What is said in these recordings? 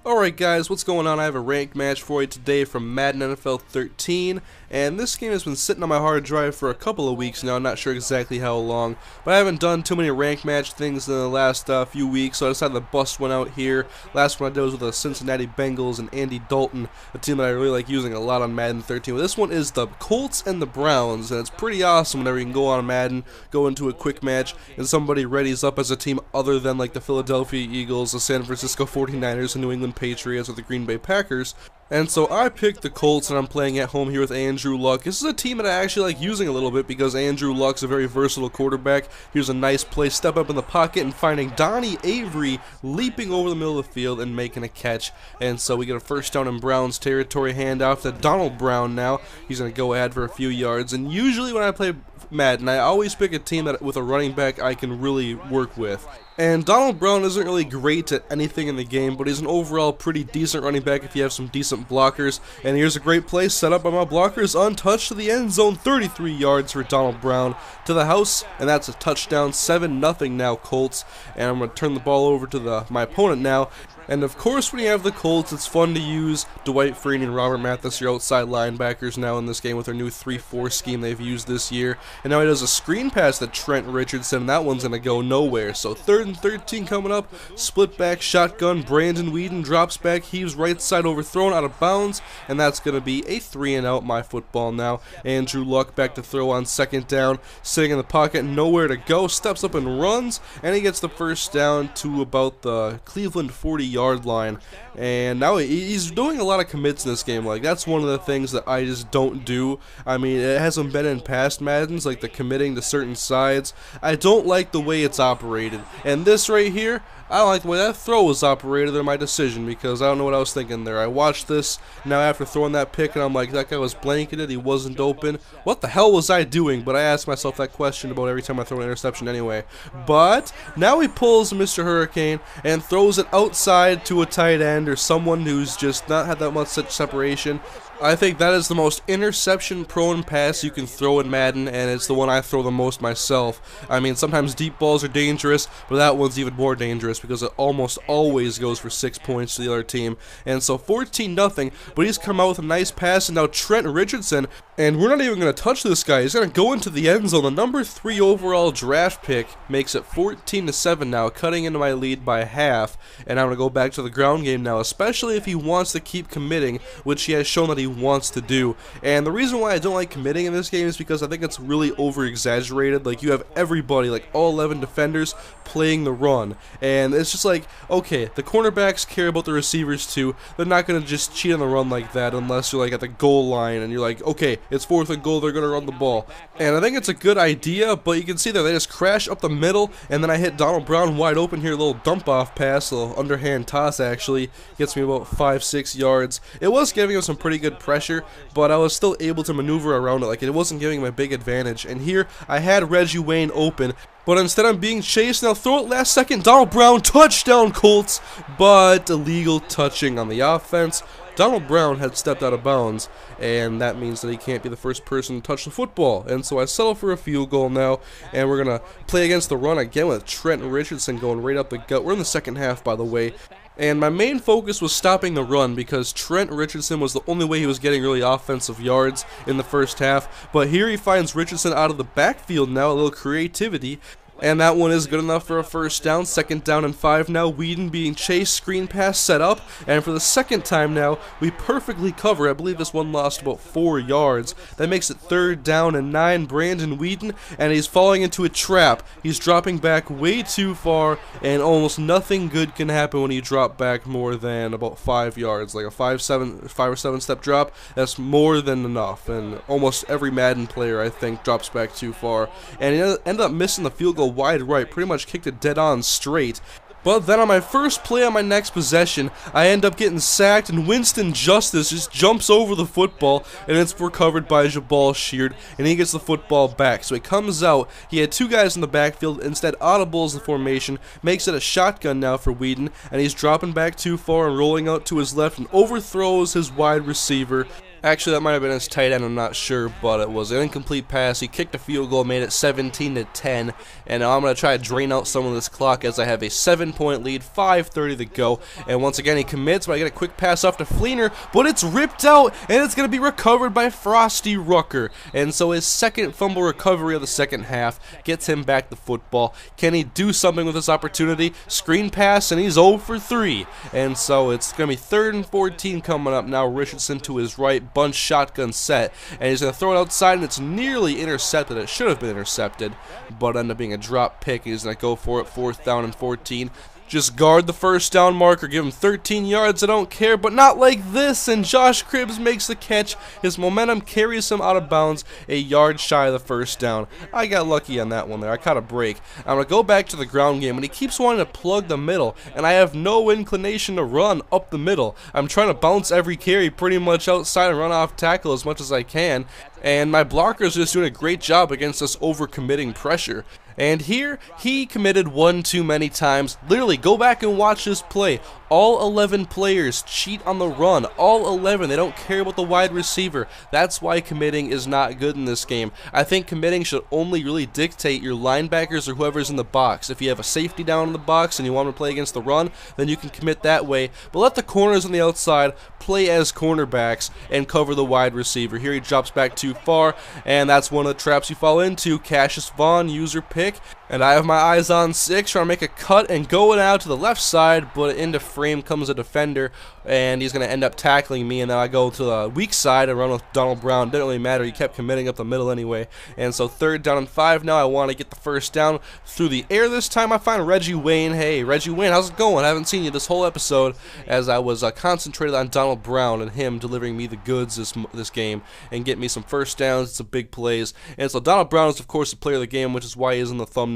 Alright guys, what's going on? I have a ranked match for you today from Madden NFL 13, and this game has been sitting on my hard drive for a couple of weeks now. I'm not sure exactly how long, but I haven't done too many ranked match things in the last few weeks, so I decided to bust one out here. Last one I did was with the Cincinnati Bengals and Andy Dalton, a team that I really like using a lot on Madden 13. But this one is the Colts and the Browns, and it's pretty awesome whenever you can go on Madden, go into a quick match, and somebody readies up as a team other than like the Philadelphia Eagles, the San Francisco 49ers, and New England Patriots, or the Green Bay Packers. And so I picked the Colts, and I'm playing at home here with Andrew Luck. This is a team that I actually like using a little bit because Andrew Luck's a very versatile quarterback. Here's a nice play, step up in the pocket and finding Donnie Avery leaping over the middle of the field and making a catch. And so we get a first down in Browns territory, handoff to Donald Brown now. He's going to go ahead for a few yards. And usually when I play Madden, I always pick a team that with a running back I can really work with. And Donald Brown isn't really great at anything in the game, but he's an overall pretty decent running back if you have some decent blockers. And here's a great play set up by my blockers, untouched to the end zone, 33 yards for Donald Brown to the house, and that's a touchdown, 7-0 now Colts. And I'm going to turn the ball over to my opponent now. And of course, when you have the Colts, it's fun to use Dwight Freeney and Robert Mathis, your outside linebackers now in this game with their new 3-4 scheme they've used this year. And now he does a screen pass to Trent Richardson, and that one's going to go nowhere. So 3rd and 13 coming up, split back shotgun, Brandon Weeden drops back, heaves right side overthrown out of bounds, and that's going to be a 3-and-out my football now. Andrew Luck back to throw on 2nd down, sitting in the pocket, nowhere to go, steps up and runs, and he gets the first down to about the Cleveland 40-yard line. And now he's doing a lot of commits in this game. Like, that's one of the things that I just don't do. I mean, it hasn't been in past Maddens, like the committing to certain sides. I don't like the way it's operated. And this right here, I don't like the way that throw was operated in my decision, because I don't know what I was thinking there. I watched this now after throwing that pick, and I'm like, that guy was blanketed, he wasn't open. What the hell was I doing? But I ask myself that question about every time I throw an interception anyway. But now he pulls Mr. Hurricane and throws it outside to a tight end or someone who's just not had that much separation. I think that is the most interception-prone pass you can throw in Madden, and it's the one I throw the most myself. I mean, sometimes deep balls are dangerous, but that one's even more dangerous because it almost always goes for 6 points to the other team. And so 14-0, but he's come out with a nice pass, and now Trent Richardson, and we're not even going to touch this guy. He's going to go into the end zone. The number 3 overall draft pick makes it 14-7 now, cutting into my lead by half, and I'm going to go back to the ground game now, especially if he wants to keep committing, which he has shown that he wants to do. And the reason why I don't like committing in this game is because I think it's really over-exaggerated. Like, you have everybody, like all 11 defenders, playing the run, and it's just like, okay, the cornerbacks care about the receivers too. They're not going to just cheat on the run like that unless you're like at the goal line and you're like, okay, it's 4th and goal, they're going to run the ball. And I think it's a good idea, but you can see there they just crash up the middle, and then I hit Donald Brown wide open here, a little dump off pass, a little underhand toss actually, gets me about 5-6 yards. It was giving him some pretty good pressure, but I was still able to maneuver around it. Like, it wasn't giving him a big advantage. And here I had Reggie Wayne open, but instead I'm being chased. Now throw it last second, Donald Brown, touchdown Colts, but illegal touching on the offense. Donald Brown had stepped out of bounds, and that means that he can't be the first person to touch the football. And so I settle for a field goal now, and we're going to play against the run again with Trent Richardson going right up the gut. We're in the second half, by the way. And my main focus was stopping the run because Trent Richardson was the only way he was getting really offensive yards in the first half. But here he finds Richardson out of the backfield now, a little creativity. And that one is good enough for a first down. 2nd down and 5 now. Weeden being chased, screen pass set up, and for the 2nd time now, we perfectly cover. I believe this one lost about 4 yards. That makes it 3rd down and 9. Brandon Weeden, and he's falling into a trap. He's dropping back way too far, and almost nothing good can happen when you drop back more than about 5 yards. Like a 5 or 7 step drop, that's more than enough. And almost every Madden player, I think, drops back too far. And he ended up missing the field goal wide right, pretty much kicked it dead on straight. But then on my first play on my next possession, I end up getting sacked, and Winston Justice just jumps over the football, and it's recovered by Jabal Sheard, and he gets the football back. So he comes out, he had 2 guys in the backfield, instead audibles the formation, makes it a shotgun now for Weeden, and he's dropping back too far and rolling out to his left and overthrows his wide receiver. Actually, that might have been his tight end, I'm not sure, but it was an incomplete pass. He kicked a field goal, made it 17-10, and now I'm going to try to drain out some of this clock as I have a 7-point lead, 5:30 to go. And once again, he commits, but I get a quick pass off to Fleener, but it's ripped out, and it's going to be recovered by Frosty Rucker. And so his second fumble recovery of the second half gets him back the football. Can he do something with this opportunity? Screen pass, and he's 0 for 3. And so it's going to be 3rd and 14 coming up now. Richardson to his right, bunch shotgun set, and he's going to throw it outside, and it's nearly intercepted. It should have been intercepted, but ended up being a drop pick. He's going to go for it, 4th down and 14. Just guard the first down marker, give him 13 yards, I don't care, but not like this, and Josh Cribbs makes the catch. His momentum carries him out of bounds a yard shy of the first down. I got lucky on that one there. I caught a break. I'm going to go back to the ground game, and he keeps wanting to plug the middle, and I have no inclination to run up the middle. I'm trying to bounce every carry pretty much outside and run off tackle as much as I can, and my blocker is just doing a great job against this overcommitting pressure. And here, he committed one too many times. Literally, go back and watch this play. All 11 players cheat on the run. All 11. They don't care about the wide receiver. That's why committing is not good in this game. I think committing should only really dictate your linebackers or whoever's in the box. If you have a safety down in the box and you want to play against the run, then you can commit that way. But let the corners on the outside play as cornerbacks and cover the wide receiver. Here he drops back too far, and that's one of the traps you fall into. Cassius Vaughn, user pick. And I have my eyes on 6, trying to make a cut and going out to the left side, but into frame comes a defender, and he's going to end up tackling me, and then I go to the weak side and run with Donald Brown. Didn't really matter, he kept committing up the middle anyway. And so 3rd down and 5 now. I want to get the first down through the air this time. I find Reggie Wayne. Hey, Reggie Wayne, how's it going? I haven't seen you this whole episode, as I was concentrated on Donald Brown and him delivering me the goods this game and getting me some first downs, some big plays. And so Donald Brown is, of course, the player of the game, which is why he's in the thumbnail.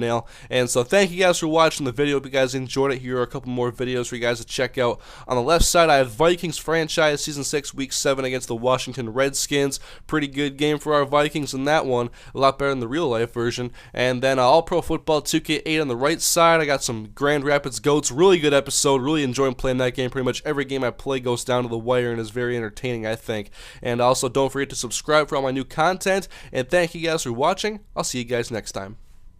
And so thank you guys for watching the video. If you guys enjoyed it, here are a couple more videos for you guys to check out. On the left side, I have Vikings franchise season 6 week 7 against the Washington Redskins. Pretty good game for our Vikings in that one, a lot better than the real life version. And then All Pro Football 2K8 on the right side, I got some Grand Rapids Goats. Really good episode, really enjoying playing that game. Pretty much every game I play goes down to the wire and is very entertaining, I think. And also don't forget to subscribe for all my new content, and thank you guys for watching. I'll see you guys next time.